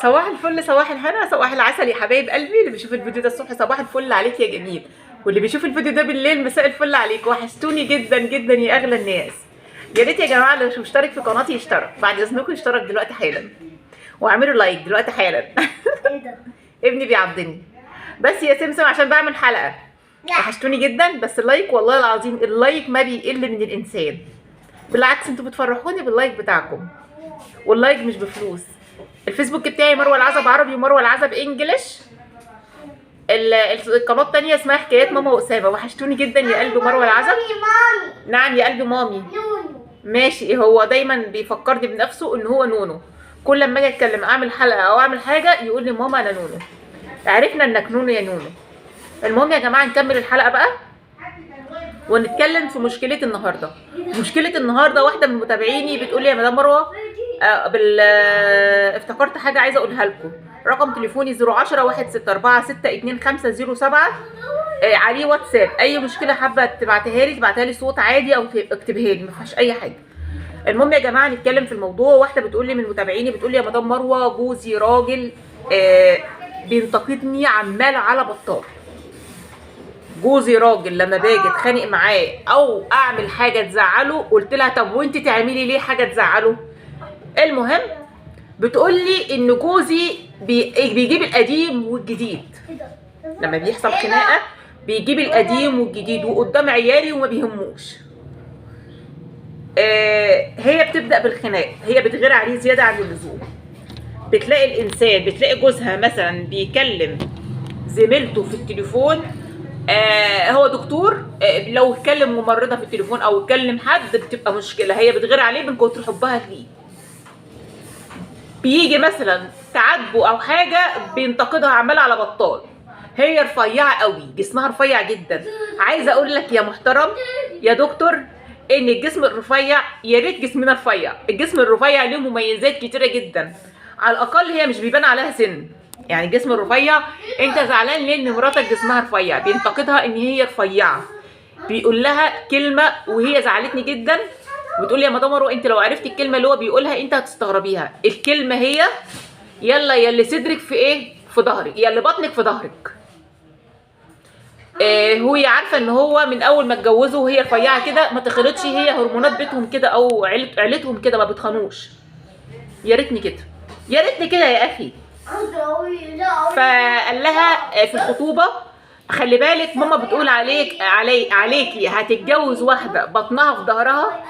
صباح الفل، صباح الهنا، صباح العسل يا حبايب قلبي. اللي بيشوف الفيديو ده الصبح صباح الفل عليك يا جميل، واللي بيشوف الفيديو ده بالليل مساء الفل عليك. وحشتوني جدا جدا يا اغلى الناس. يا ريت يا جماعه اللي مش مشترك في قناتي يشترك، بعد اذنكم يشترك دلوقتي حالا، واعملوا لايك دلوقتي حالا. ايه ده؟ ابني بيعضني بس يا سمسم عشان بعمل حلقه. وحشتوني جدا، بس اللايك والله العظيم اللايك ما بيقل من الانسان، بالعكس انتوا بتفرحوني باللايك بتاعكم، واللايك مش بفلوس. الفيسبوك بتاعي مروه العزب عربي ومروه العزب انجلش. القناه التانية اسمها حكايات ماما واسامه. وحشتوني جدا يا قلبي مروه العزب. مامي. نعم يا قلبي مامي. نونو. ماشي، هو دايما بيفكرني بنفسه ان هو نونو. كل لما اجي اتكلم اعمل حلقه او اعمل حاجه يقول لي ماما انا نونو. عرفنا انك نونو يا نونو. المهم يا جماعه نكمل الحلقه بقى ونتكلم في مشكله النهارده. مشكله النهارده واحده من متابعيني بتقول لي يا مدام مروه افتكرت حاجه عايزه اقولها لكم. رقم تليفوني 010 164 عليه واتساب. اي مشكله حابه تبعتها لي صوت عادي او اكتبها لي، ما فيهاش اي حاجه. المهم يا جماعه نتكلم في الموضوع. واحده بتقول لي من متابعيني بتقول لي يا مدام مروه جوزي راجل بينتقدني عمال على بطال. جوزي راجل لما باجي اتخانق معاه او اعمل حاجه تزعله، قلت لها طب وانت تعملي ليه حاجه تزعله؟ المهم بتقول لي ان جوزي بيجيب القديم والجديد. لما بيحصل خناقه بيجيب القديم والجديد وقدام عيالي وما بيهموش. هي بتبدا بالخناق، هي بتغير عليه زياده عن اللزوم. بتلاقي جوزها مثلا بيكلم زميلته في التليفون. هو دكتور، لو اتكلم ممرضه في التليفون او اتكلم حد بتبقى مشكله. هي بتغير عليه من كتر حبها ليه. بيجي مثلا تعاتبه او حاجه بينتقدها عمال على بطال. هي رفيعه قوي، جسمها رفيع جدا. عايزه اقول لك يا محترم يا دكتور ان الجسم الرفيع، يا ريت جسمنا رفيع، الجسم الرفيع له مميزات كتيره جدا. على الاقل هي مش بيبان عليها سن. يعني الجسم الرفيع، انت زعلان ليه ان مراتك جسمها رفيع؟ بينتقدها ان هي رفيعه، بيقول لها كلمه وهي زعلتني جدا. بتقول لي يا مدام مروه انت لو عرفتي الكلمه اللي هو بيقولها انت هتستغربيها. الكلمه هي يلا يا اللي صدرك في ايه؟ في ظهرك، يا اللي بطنك في ظهرك. هي عارفه ان هو من اول ما اتجوزوا وهي رفيعه كده ما تخلطش، هي هرمونات بيتهم كده او عيلتهم كده ما بتخنوش. يا ريتني كده، يا ريتني كده يا اخي. فقال لها في الخطوبه خلي بالك ماما بتقول عليكي هتتجوز واحده بطنها في ظهرها.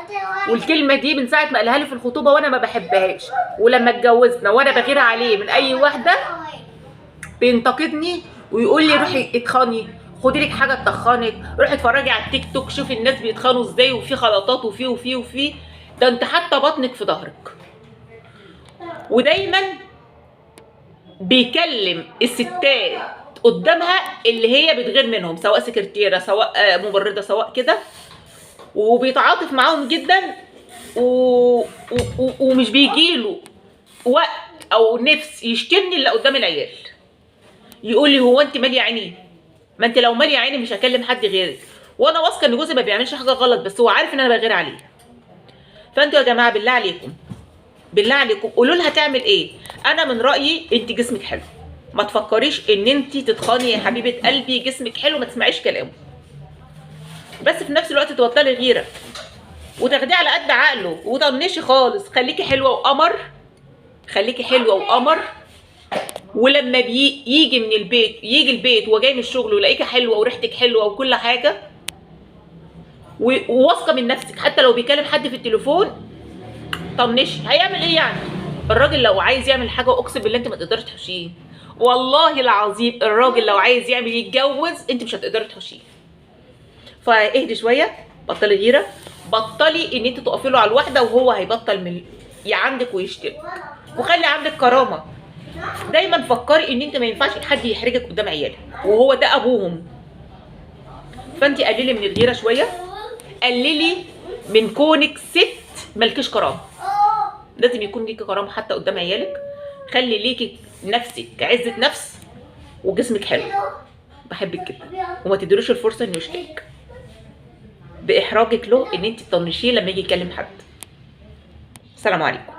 والكلمه دي من ساعه ما قالها لي في الخطوبه وانا ما بحبهاش، ولما اتجوزنا وانا بغير عليه من اي واحده بينتقدني ويقول لي روحي اتخني، خدي لك حاجه تخنك، روحي اتفرجي على التيك توك شوفي الناس بيتخنوا ازاي وفي خلطات وفي ده انت حتى بطنك في ظهرك. ودايما بيكلم الستات قدامها اللي هي بتغير منهم، سواء سكرتيره سواء ممرضه سواء كده، وبيتعاطف معاهم جدا ومش بيجيله وقت او نفس يشتمني الا قدام العيال. يقول لي هو انت ماليه عيني؟ ما انت لو ماليه عيني مش هكلم حد غيرك. وانا واثقه ان جوزي ما بيعملش حاجه غلط، بس هو عارف ان انا بغير عليه. فانتوا يا جماعه بالله عليكم بالله عليكم قولوا لها تعمل ايه. انا من رايي انت جسمك حلو، ما تفكريش ان انت تتخاني يا حبيبه قلبي. جسمك حلو ما تسمعيش كلامه، بس في نفس الوقت تبطلي غيره وتاخديه على قد عقله وطنشي خالص. خليكي حلوه وقمر، خليكي حلوه وقمر. ولما يجي البيت وهو جاي من الشغل ويلاقيكي حلوه وريحتك حلوه وكل حاجه وواثقه من نفسك، حتى لو بيكلم حد في التليفون طنشي. هيعمل ايه يعني؟ الراجل لو عايز يعمل حاجه اقسم بالله انت ما تقدرش تحوشيه. والله العظيم الراجل لو عايز يتجوز انت مش هتقدري تحوشيه. فاهدي شويه، بطلي غيره، بطلي ان انت تقفي له على الواحده وهو هيبطل من عندك ويشتمك. وخلي عندك كرامه. دايما فكري ان انت ما ينفعش حد يحرجك قدام عيالك وهو ده ابوهم. فانت قللي من الغيره شويه، قللي من كونك ست مالكيش كرامه. لازم يكون ليكي كرامه حتى قدام عيالك. خلي ليكي نفسك عزه نفس وجسمك حلو. بحبك جدا، وما تديلوش الفرصه انه يشتمك باحراجك له ان انت تطنشيه لما يجي يكلم حد. السلام عليكم.